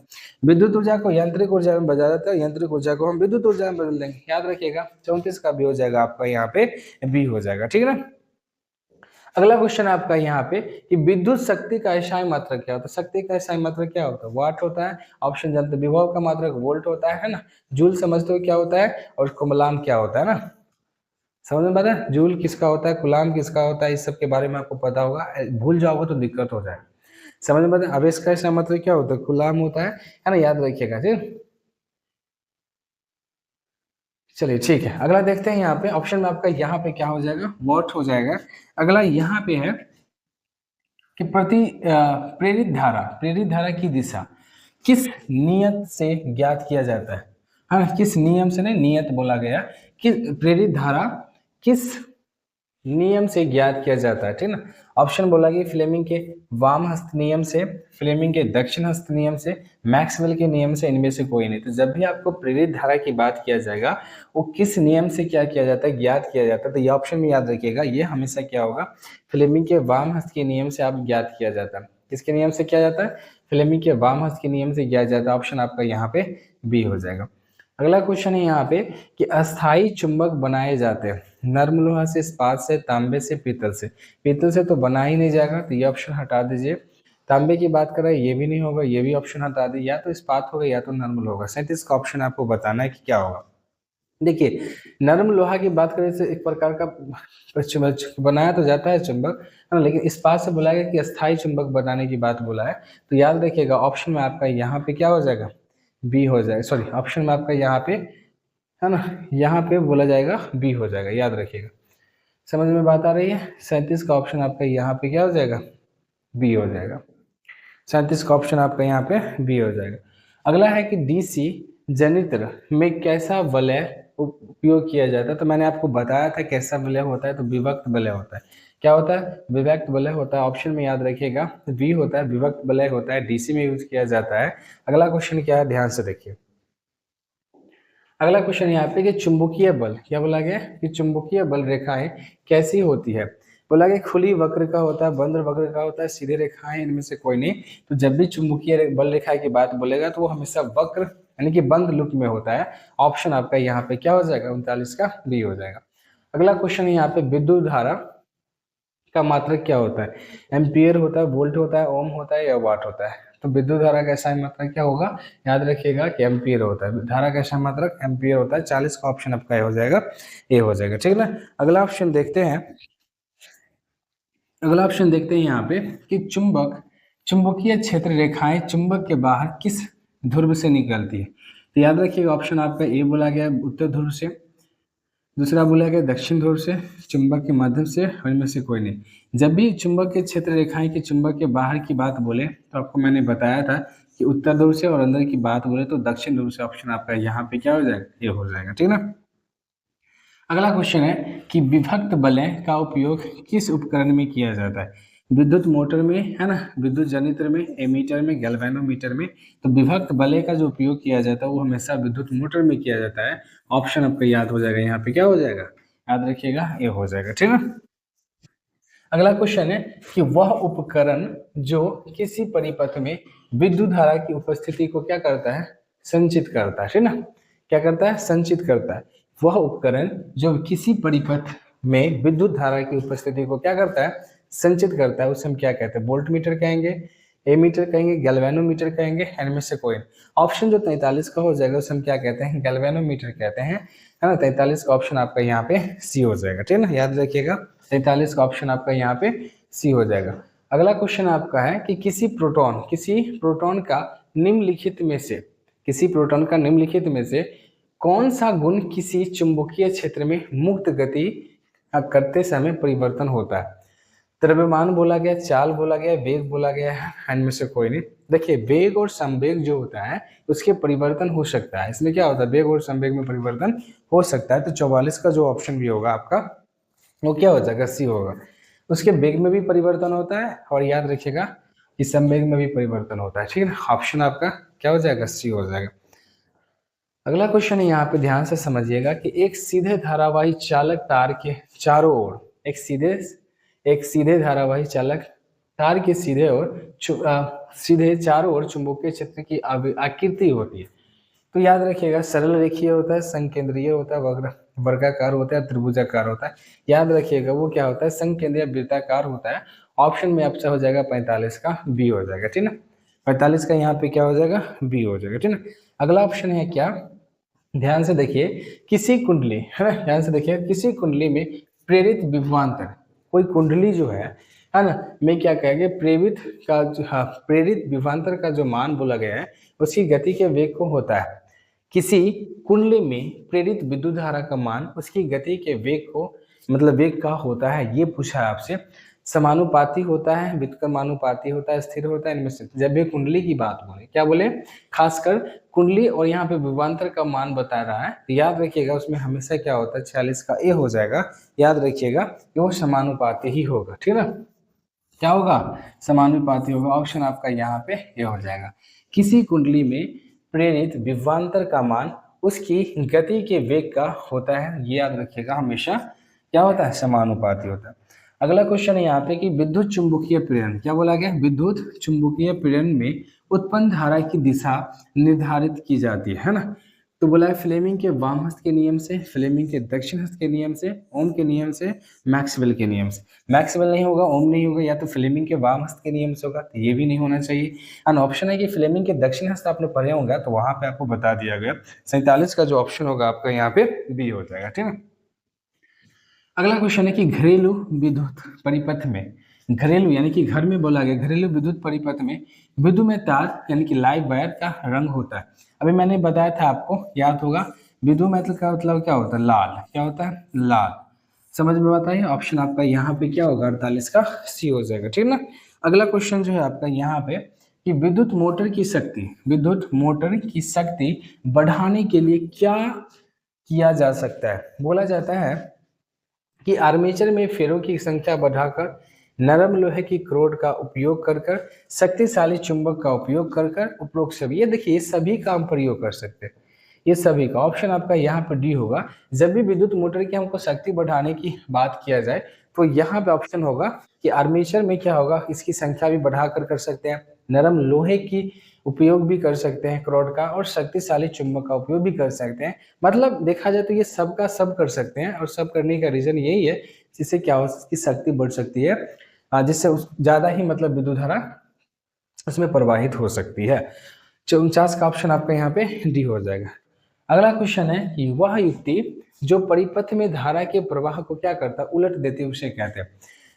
विद्युत ऊर्जा को यांत्रिक ऊर्जा में बदला जाता है, यांत्रिक ऊर्जा को हम विद्युत ऊर्जा में बदल देंगे। याद रखिएगा, 34 का भी हो जाएगा आपका यहाँ पे बी हो जाएगा, ठीक है ना। अगला क्वेश्चन आपका यहाँ पे कि विद्युत शक्ति का SI मात्रक क्या होता है। शक्ति का SI मात्रक क्या होता है, वाट होता है। ऑप्शन जानते, विभव का मात्रक वोल्ट होता है ना। जूल समझते हो क्या होता है, और कुलाम क्या होता है ना, समझ में आता है, जूल किसका होता है, कुलाम किसका होता है, इस सब के बारे में आपको पता होगा। भूल जाओगे तो दिक्कत हो जाए, समझ में आता है। अब इसका SI मात्रक क्या होता है, कुलाम होता है ना, याद रखिएगा, ठीक। चलिए ठीक है, अगला देखते हैं यहाँ पे। ऑप्शन में आपका यहाँ पे क्या हो जाएगा, वॉट हो जाएगा। अगला यहाँ पे है कि प्रेरित धारा की दिशा किस नियत से ज्ञात किया जाता है। हाँ, किस नियम से, नहीं नियत बोला गया, कि प्रेरित धारा किस नियम से ज्ञात किया जाता है, ठीक ना। ऑप्शन बोला कि फ्लेमिंग के वाम हस्त नियम से, फ्लेमिंग के दक्षिण हस्त नियम से, मैक्सवेल के नियम से, इनमें से कोई नहीं। तो जब भी आपको प्रेरित धारा की बात किया जाएगा, वो किस नियम से क्या किया जाता है, ज्ञात किया जाता है, तो ये ऑप्शन में याद रखिएगा, ये हमेशा क्या होगा, फ्लेमिंग के वाम हस्त के नियम से आप ज्ञात किया जाता है। किसके नियम से किया जाता है, फ्लेमिंग के वाम हस्त के नियम से ज्ञात जाता है। ऑप्शन आपका यहाँ पे बी हो जाएगा। अगला क्वेश्चन है यहाँ पे कि अस्थाई चुंबक बनाए जाते हैं नर्म लोहा से, इस्पात से, तांबे से, पीतल से। पीतल से तो बना ही नहीं जाएगा, तो ये ऑप्शन हटा दीजिए। तांबे की बात कर रहे हैं, ये भी नहीं होगा, ये भी ऑप्शन हटा दीजिए। या तो इस्पात होगा या तो नर्म लोहा होगा। 37 का ऑप्शन आपको बताना है कि क्या होगा। देखिए, नर्म लोहा की बात करें तो एक प्रकार का बनाया तो जाता है चुंबक, है ना, लेकिन इस्पात से बोला गया कि अस्थाई चुंबक बनाने की बात बोला है। तो याद रखिएगा, ऑप्शन में आपका यहाँ पे क्या हो जाएगा, बी हो जाएगा। सॉरी, ऑप्शन में आपका यहाँ पे, है ना, यहाँ पे बोला जाएगा बी हो जाएगा, याद रखिएगा। समझ में बात आ रही है। 37 का ऑप्शन आपका यहाँ पे क्या हो जाएगा, बी हो जाएगा। 37 का ऑप्शन आपका यहाँ पे बी हो जाएगा। अगला है कि डीसी जनित्र में कैसा वलय उपयोग किया जाता है। तो मैंने आपको बताया था कैसा वलय होता है, तो विभक्त वलय होता है। क्या होता है, विभक्त वलय होता है। ऑप्शन में याद रखिएगा, वी होता है, विभक्त वलय होता है, डीसी में यूज किया जाता है। अगला क्वेश्चन क्या है, ध्यान से देखिए। अगला क्वेश्चन यहाँ पे कि चुंबकीय बल, क्या बोला गया कि चुंबकीय बल रेखाएं कैसी होती है। बोला गया खुली वक्र का होता है, बंद वक्र का होता है, सीधे रेखाएं, इनमें से कोई नहीं। तो जब भी चुंबकीय बल रेखा की बात बोलेगा तो वो हमेशा वक्र यानी कि बंद लूप में होता है। ऑप्शन आपका यहाँ पे क्या हो जाएगा, 39 का बी हो जाएगा। अगला क्वेश्चन यहाँ पे विद्युत धारा का मात्रक क्या होता है, एम्पियर होता है, वोल्ट होता है, ओम होता है, या वाट होता है। तो विद्युत धारा का SI मात्रक क्या होगा, याद रखिएगा कि एम्पियर होता है। धारा का SI मात्रक एम्पियर होता है। 40 का ऑप्शन आपका ए हो जाएगा, ए हो जाएगा, ठीक है ना। अगला ऑप्शन देखते हैं। अगला ऑप्शन देखते हैं यहाँ पे कि चुंबकीय क्षेत्र रेखाएं चुंबक के बाहर किस ध्रुव से निकलती है। तो याद रखिएगा, ऑप्शन आपका ए बोला गया उत्तर ध्रुव से, दूसरा बोला गया दक्षिण ध्रुव से, चुंबक के माध्यम से, और इनमें से कोई नहीं। जब भी चुंबक के क्षेत्र रेखाएं की चुंबक के बाहर की बात बोले तो आपको मैंने बताया था कि उत्तर ध्रुव से, और अंदर की बात बोले तो दक्षिण ध्रुव से। ऑप्शन आपका यहाँ पे क्या हो जाएगा, ये हो जाएगा, ठीक ना। अगला क्वेश्चन है कि विभक्त वलय का उपयोग किस उपकरण में किया जाता है। विद्युत मोटर में, है ना, विद्युत जनित्र में, एमीटर में, गैल्वेनोमीटर में। तो विभक्त वलय का जो उपयोग किया जाता है वो हमेशा विद्युत मोटर में किया जाता है। ऑप्शन आपका याद हो जाएगा, यहाँ पे क्या हो जाएगा, याद रखिएगा, ये हो जाएगा, ठीक है। अगला क्वेश्चन है कि वह उपकरण जो किसी परिपथ में विद्युत धारा की उपस्थिति को क्या करता है, संचित करता है, ठीक ना। क्या करता है, संचित करता है। वह उपकरण जो किसी परिपथ में विद्युत धारा की उपस्थिति को क्या करता है, संचित करता है, उसे हम क्या कहते हैं, वोल्ट मीटर कहेंगे, एमीटर कहेंगे, गैल्वेनोमीटर कहेंगे, इनमें से कोई। ऑप्शन जो 43 का हो जाएगा उसे हम क्या कहते हैं, गैल्वेनोमीटर कहते हैं, है ना। 43 का ऑप्शन आपका यहाँ पे सी हो जाएगा, ठीक है ना, याद रखिएगा। 43 का ऑप्शन आपका यहाँ पे सी हो जाएगा। अगला क्वेश्चन आपका है कि किसी प्रोटॉन का निम्नलिखित में से कौन सा गुण किसी चुंबकीय क्षेत्र में मुक्त गति करते समय परिवर्तन होता है? द्रव्यमान बोला गया, चाल बोला गया, वेग बोला गया है, इनमें से कोई नहीं। देखिए वेग और संवेग जो होता है उसके परिवर्तन हो सकता है। इसमें क्या होता है, वेग और संवेग में परिवर्तन हो सकता है। तो 44 का जो ऑप्शन भी होगा आपका वो क्या हो जाएगा, सी होगा। उसके वेग में भी परिवर्तन होता है और याद रखिएगा कि संवेग में भी परिवर्तन होता है। ठीक है ना, ऑप्शन आपका क्या हो जाएगा, सी हो जाएगा। अगला क्वेश्चन है, यहाँ पे ध्यान से समझिएगा कि एक सीधे धारावाही चालक तार के चारों ओर एक सीधे धारावाही चालक तार के सीधे चारों ओर चुंबकीय क्षेत्र की आकृति होती है। तो याद रखिएगा सरल रेखीय होता है, संकेंद्रीय होता है, वर्गाकार होता है, त्रिभुजाकार होता है। याद रखिएगा वो क्या होता है, संकेंद्रीय वृत्ताकार होता है। ऑप्शन में आपसे हो जाएगा 45 का बी हो जाएगा। ठीक है, 45 का यहाँ पे क्या हो जाएगा, बी हो जाएगा। ठीक है, अगला ऑप्शन है क्या, ध्यान से देखिए, किसी कुंडली है ना, ध्यान से देखिए, किसी कुंडली में प्रेरित विभवांतर, कोई कुंडली जो है ना, में क्या कहेंगे, प्रेरित विभवांतर का जो मान बोला गया है उसकी गति के वेग को होता है। किसी कुंडली में प्रेरित विद्युत धारा का मान उसकी गति के वेग को मतलब वेग का होता है, ये पूछा है आपसे। समानुपाती होता है, व्युत्क्रमानुपाती होता है, स्थिर होता है, इनमें से जब ये कुंडली की बात बोले, क्या बोले, खासकर कुंडली और यहाँ पे विभवांतर का मान बता रहा है, तो याद रखिएगा उसमें हमेशा क्या होता है, 46 का ए हो जाएगा। याद रखिएगा कि वो समानुपाती ही होगा। ठीक है ना, क्या होगा, समानुपाती होगा। ऑप्शन आपका यहाँ पे ये हो जाएगा। किसी कुंडली में प्रेरित विभवांतर का मान उसकी गति के वेग का होता है, ये याद रखिएगा, हमेशा क्या होता है, समानुपाती होता है। अगला क्वेश्चन है यहाँ पे कि विद्युत चुंबकीय प्रेरण, क्या बोला गया, विद्युत चुंबकीय प्रेरण में उत्पन्न धारा की दिशा निर्धारित की जाती है ना। तो बोला है फ्लेमिंग के वाम हस्त के नियम से, फ्लेमिंग के दक्षिण हस्त के नियम से, ओम के नियम से, मैक्सवेल के नियम से। मैक्सवेल नहीं होगा, ओम नहीं होगा, या तो फ्लेमिंग के वाम हस्त के नियम से होगा, तो ये भी नहीं होना चाहिए। एंड ऑप्शन है कि फ्लेमिंग के दक्षिण हस्त आपने पढ़े होंगे तो वहां पे आपको बता दिया गया। 47 का जो ऑप्शन होगा आपका यहाँ पे बी हो जाएगा। ठीक है, अगला क्वेश्चन है कि घरेलू विद्युत परिपथ में, घरेलू यानी कि घर में बोला गया, घरेलू विद्युत परिपथ में विद्युत में तार यानी कि लाइव वायर का रंग होता है। अभी मैंने बताया था आपको, याद होगा, विद्युत मेटल का मतलब क्या होता है, लाल, क्या होता है, लाल। समझ में बताइए, ऑप्शन आपका यहाँ पे क्या होगा, 48 का सी हो जाएगा। ठीक ना, अगला क्वेश्चन जो है आपका यहाँ पे कि विद्युत मोटर की शक्ति, विद्युत मोटर की शक्ति बढ़ाने के लिए क्या किया जा सकता है। बोला जाता है कि आर्मेचर में फेरों की संख्या बढ़ाकर, नरम लोहे की क्रोड का उपयोग कर कर, शक्तिशाली चुंबक का उपयोग कर कर, उपरोक्त सभी, ये देखिए ये सभी का हम प्रयोग कर सकते हैं, ये सभी का। ऑप्शन आपका यहाँ पर डी होगा। जब भी विद्युत मोटर की हमको शक्ति बढ़ाने की बात किया जाए तो यहाँ पे ऑप्शन होगा कि आर्मेचर में क्या होगा, इसकी संख्या भी बढ़ाकर कर सकते हैं, नरम लोहे की उपयोग भी कर सकते हैं क्रोड का, और शक्तिशाली चुंबक का उपयोग भी कर सकते हैं। मतलब देखा जाए तो ये सब का सब कर सकते हैं, और सब करने का रीजन यही है जिससे क्या हो, इसकी शक्ति बढ़ सकती है, जिससे ज्यादा ही मतलब विद्युत धारा उसमें प्रवाहित हो सकती है। 49 का ऑप्शन आपका यहाँ पे डी हो जाएगा। अगला क्वेश्चन है कि वह युक्ति जो परिपथ में धारा के प्रवाह को क्या करता है, उलट देती है, उसे कहते हैं।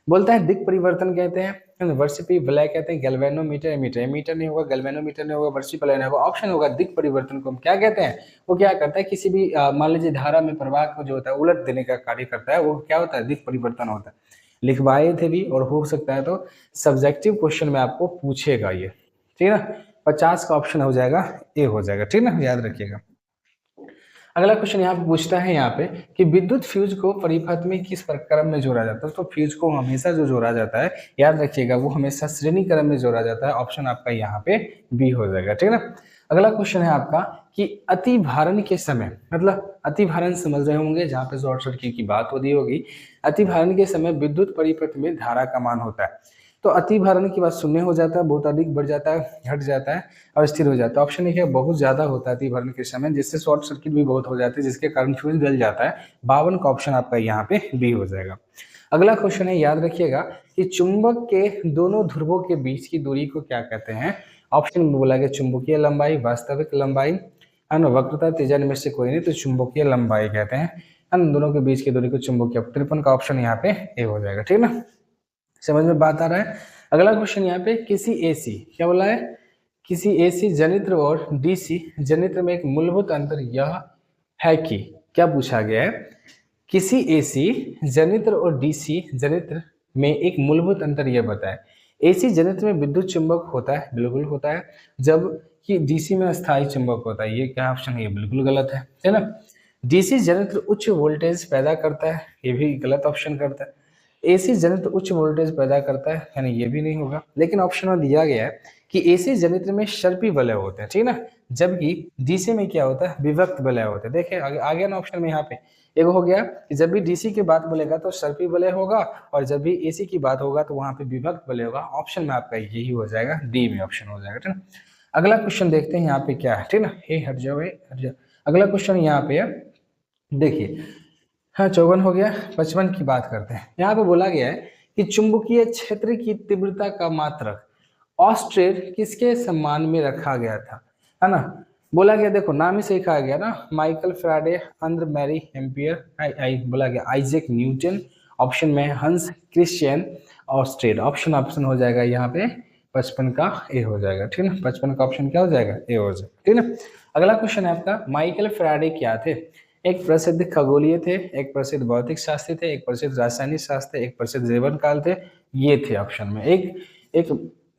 बोलता है दिक परिवर्तन कहते हैं, वर्सिपी वलय कहते हैं, गैल्वेनोमीटर, एमीटर नहीं होगा, गैल्वेनोमीटर नहीं होगा, वर्सिपी वलय नहीं होगा। ऑप्शन होगा दिक परिवर्तन को हम क्या कहते हैं, वो क्या करता है, किसी भी मान लीजिए धारा में प्रवाह को जो होता है उलट देने का कार्य करता है, वो क्या होता है, दिक परिवर्तन होता है। लिखवाए थे भी, और हो सकता है तो सब्जेक्टिव क्वेश्चन में आपको पूछेगा ये। ठीक है ना, 50 का ऑप्शन हो जाएगा ए हो जाएगा। ठीक ना, याद रखिएगा। अगला क्वेश्चन यहाँ पे पूछता है यहाँ पे कि विद्युत फ्यूज को परिपथ में किस क्रम में जोड़ा जाता है। तो फ्यूज को हमेशा जो जोड़ा जाता है, याद रखिएगा, वो हमेशा श्रेणी क्रम में जोड़ा जाता है। ऑप्शन आपका यहाँ पे बी हो जाएगा। ठीक है ना, अगला क्वेश्चन है आपका कि अति भारण के समय, मतलब अति भारण समझ रहे होंगे, जहाँ पे शॉर्ट सर्किट की बात होती होगी। अति भारण के समय विद्युत परिपथ में धारा का मान होता है। तो अति भारण की बात शून्य हो जाता है, बहुत अधिक बढ़ जाता है, घट जाता है, और स्थिर हो जाता है। ऑप्शन एक है बहुत ज्यादा होता है अति भारण के समय, जिससे शॉर्ट सर्किट भी बहुत हो जाती है, जिसके कारण फ्यूज जल जाता है। 52 का ऑप्शन आपका यहाँ पे बी हो जाएगा। अगला क्वेश्चन है, याद रखिएगा कि चुंबक के दोनों ध्रुवों के बीच की दूरी को क्या कहते हैं। ऑप्शन में बोला गया चुंबकीय लंबाई, वास्तविक लंबाई, वक्रता, तेजन में से कोई नहीं, तो चुंबकीय लंबाई कहते हैं। दोनों के बीच की दूरी को चुंबकीय। 53 का ऑप्शन यहाँ पे ए हो जाएगा। ठीक है ना, समझ में बात आ रहा है। अगला क्वेश्चन यहाँ पे किसी एसी, क्या बोला है, किसी एसी जनित्र और डीसी जनित्र में एक मूलभूत अंतर यह है कि क्या पूछा गया है, किसी एसी जनित्र और डीसी जनित्र में एक मूलभूत अंतर यह बताएं। एसी जनित्र में विद्युत चुंबक होता है, बिल्कुल होता है, जबकि डीसी में अस्थायी चुंबक होता है। ये क्या ऑप्शन है, ये बिल्कुल गलत है ना। डीसी जनित्र उच्च वोल्टेज पैदा करता है, ये भी गलत ऑप्शन करता है। एसी जनित्र उच्च वोल्टेज पैदा करता है, यानी ये भी नहीं होगा। लेकिन ऑप्शन में दिया गया है कि एसी जनित्र में सर्पी वलय होते हैं, ठीक है ना, जबकि डीसी में क्या होता है, विभक्त वलय होते हैं। देखिए आ गया ना ऑप्शन में, यहाँ पे एक हो गया कि जब भी डीसी की बात बोलेगा तो सर्पी वलय होगा, और जब भी एसी की बात होगा तो वहां पे विभक्त वलय होगा। ऑप्शन में आपका यही हो जाएगा, डी में ऑप्शन हो जाएगा, ठीक है। अगला क्वेश्चन देखते हैं यहाँ पे क्या है, ठीक है ना। हे हट जाओ, हट जाओ। अगला क्वेश्चन यहाँ पे है, देखिए, हाँ 54 हो गया। 55 की बात करते हैं। यहाँ पे बोला गया है कि चुंबकीय क्षेत्र की तीव्रता का मात्रक ऑस्ट्रेल किसके सम्मान में रखा गया था, है ना। बोला गया, देखो नाम ही से कहा गया ना, माइकल फ्राडे, अंद्र मैरी एम्पियर, बोला गया आइजैक न्यूटन, ऑप्शन में हंस क्रिश्चियन ऑस्ट्रेल। ऑप्शन हो जाएगा यहाँ पे 55 का ए हो जाएगा, ठीक है ना। 55 का ऑप्शन क्या हो जाएगा, ए हो जाएगा, ठीक है ना। अगला क्वेश्चन है आपका, माइकल फ्राडे क्या थे। एक प्रसिद्ध खगोलीय थे, एक प्रसिद्ध भौतिक शास्त्री थे, एक प्रसिद्ध रासायनिक शास्त्र, एक प्रसिद्ध जीवनकाल थे। ये थे ऑप्शन में, एक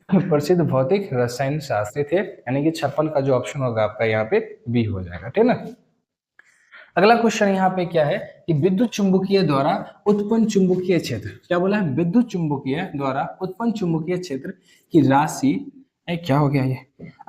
प्रसिद्ध भौतिक रसायन शास्त्री थे, यानी कि 56 का जो ऑप्शन होगा आपका यहाँ पे बी हो जाएगा, ठीक है ना। अगला क्वेश्चन यहाँ पे क्या है कि विद्युत चुंबकीय द्वारा उत्पन्न चुंबकीय क्षेत्र, क्या बोला है, विद्युत चुंबकीय द्वारा उत्पन्न चुंबकीय क्षेत्र की राशि, क्या हो गया ये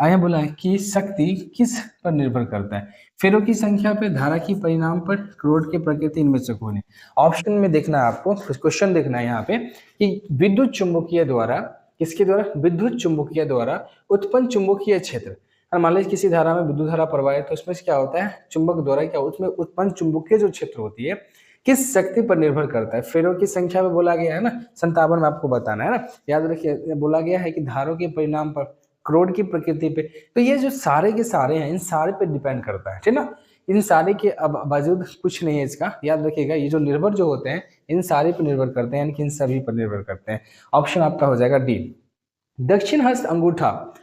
आया, बोला है कि शक्ति किस पर निर्भर करता है, फेरों की संख्या पर, धारा की परिणाम पर, क्रोड की प्रकृति, इनमें से कौन है। ऑप्शन में देखना है आपको, क्वेश्चन देखना है यहाँ पे कि विद्युत चुंबकीय द्वारा, किसके द्वारा, विद्युत चुंबकीय द्वारा उत्पन्न चुंबकीय क्षेत्र। मान लीजिए किसी धारा में विद्युत धारा प्रवाहित, तो उसमें क्या होता है, चुंबक द्वारा क्या, उसमें उत्पन्न चुंबकीय जो क्षेत्र होती है किस शक्ति पर निर्भर करता है। फेरों की संख्या में बोला गया है ना, 57 में आपको बताना है ना, याद रखिए। बोला गया है कि धारों के परिणाम पर, क्रोड की प्रकृति पे, तो ये जो सारे के सारे हैं, इन सारे पे डिपेंड करता है, ठीक ना। इन सारे के अब बावजूद कुछ नहीं है इसका, याद रखिएगा। ये जो निर्भर जो होते हैं, इन सारे पर निर्भर करते हैं, यानी कि इन सभी पर निर्भर करते हैं। ऑप्शन आपका हो जाएगा डी। दक्षिण हस्त अंगूठा,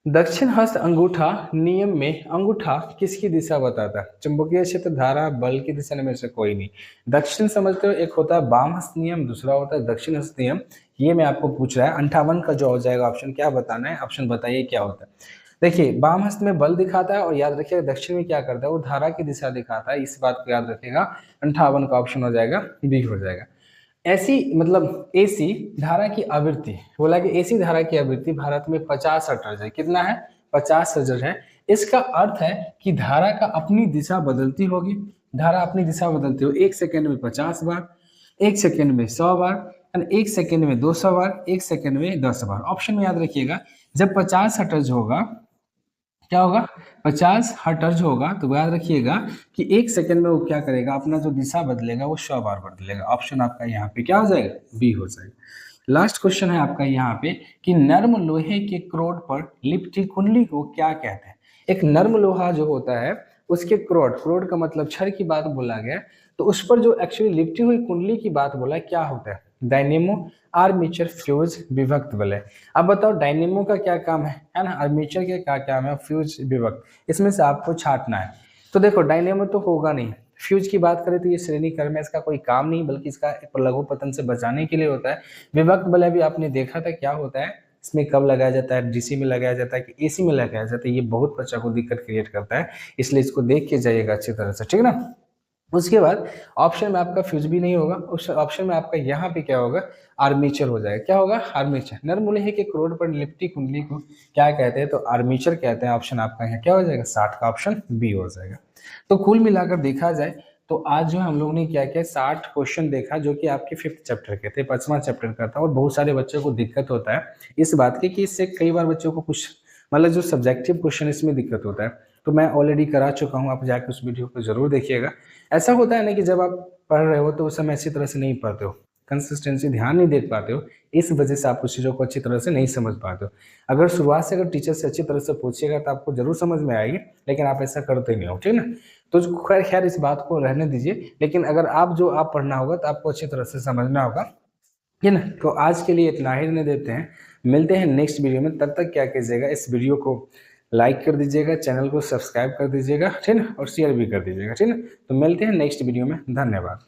दक्षिण हस्त अंगूठा नियम में अंगूठा किसकी दिशा बताता है, चुंबकीय क्षेत्र, धारा, बल की दिशा में से कोई नहीं। दक्षिण समझते हो, एक होता है वाम हस्त नियम, दूसरा होता है दक्षिण हस्त नियम। ये मैं आपको पूछ रहा है। 58 का जो हो जाएगा ऑप्शन, क्या बताना है, ऑप्शन बताइए क्या होता है। देखिए, वाम हस्त में बल दिखाता है, और याद रखिएगा दक्षिण में क्या करता है, वो धारा की दिशा दिखाता है। इस बात को याद रखिएगा। 58 का ऑप्शन हो जाएगा बी हो जाएगा। ऐसी मतलब एसी धारा की आवृत्ति, बोला कि एसी धारा की आवृत्ति भारत में 50 हर्ट्ज है। कितना है, 50 हर्ट्ज है। इसका अर्थ है कि धारा का अपनी दिशा बदलती होगी। धारा अपनी दिशा बदलती हो, 1 सेकेंड में 50 बार, 1 सेकेंड में 100 बार, 1 सेकेंड में 200 बार, 1 सेकेंड में 10 बार। ऑप्शन में याद रखिएगा, जब 50 हर्ट्ज होगा, क्या होगा, 50 हर्ट्ज होगा, तो याद रखिएगा कि 1 सेकंड में वो क्या करेगा, अपना जो दिशा बदलेगा वो 100 बार बदलेगा। ऑप्शन आपका यहाँ पे क्या हो जाएगा, बी हो जाएगा। लास्ट क्वेश्चन है आपका यहाँ पे कि नर्म लोहे के क्रोड पर लिपटी कुंडली को क्या कहते हैं। एक नर्म लोहा जो होता है, उसके क्रोड, क्रोड का मतलब छड़ की बात बोला गया, तो उस पर जो एक्चुअली लिपटी हुई कुंडली की बात बोला, क्या होता है, डायनेमो, आर्मेचर, फ्यूज, विभक्त वलय। अब बताओ डायनेमो का क्या काम है ना, आर्मेचर के क्या काम है, फ्यूज, विभक्त, इसमें से आपको छांटना है। तो देखो डायनेमो तो होगा नहीं। फ्यूज की बात करें तो ये श्रेणी क्रम में इसका कोई काम नहीं, बल्कि इसका लघु पतन से बचाने के लिए होता है। विभक्त वलय भी आपने देखा था क्या होता है, इसमें कब लगाया जाता है, डीसी में लगाया जाता है कि एसी में लगाया जाता है। ये बहुत बच्चा को दिक्कत क्रिएट करता है, इसलिए इसको देख के जाइएगा अच्छी तरह से, ठीक है ना। उसके बाद ऑप्शन में आपका फ्यूज भी नहीं होगा, उस ऑप्शन में आपका यहाँ पे क्या होगा, आर्मेचर हो जाएगा। क्या होगा, आर्मेचर। नर्म लोहे के क्रोड पर लिपटी कुंडली को क्या कहते हैं, तो आर्मेचर कहते हैं। ऑप्शन आपका यहाँ क्या हो जाएगा, 60 का ऑप्शन बी हो जाएगा। तो कुल मिलाकर देखा जाए तो आज जो हम लोग ने क्या किया, 60 क्वेश्चन देखा, जो कि आपके 5th चैप्टर के थे, 5वां चैप्टर का था। और बहुत सारे बच्चों को दिक्कत होता है इस बात की कि इससे कई बार बच्चों को कुछ मतलब जो सब्जेक्टिव क्वेश्चन, इसमें दिक्कत होता है। तो मैं ऑलरेडी करा चुका हूँ, आप जाके उस वीडियो को जरूर देखिएगा। ऐसा होता है ना कि जब आप पढ़ रहे हो तो उस समय अच्छी तरह से नहीं पढ़ते हो, कंसिस्टेंसी ध्यान नहीं दे पाते हो, इस वजह से आप उस चीज़ों को अच्छी तरह से नहीं समझ पाते हो। अगर शुरुआत से अगर टीचर से अच्छी तरह से पूछिएगा तो आपको जरूर समझ में आएगी, लेकिन आप ऐसा करते नहीं हो, ठीक है ना। तो खैर इस बात को रहने दीजिए, लेकिन अगर आप पढ़ना होगा तो आपको अच्छी तरह से समझना होगा, ठीक है ना। तो आज के लिए इतना ही रहने देते हैं, मिलते हैं नेक्स्ट वीडियो में। तब तक क्या कीजिएगा, इस वीडियो को लाइक कर दीजिएगा, चैनल को सब्सक्राइब कर दीजिएगा, ठीक है, और शेयर भी कर दीजिएगा, ठीक है। तो मिलते हैं नेक्स्ट वीडियो में, धन्यवाद।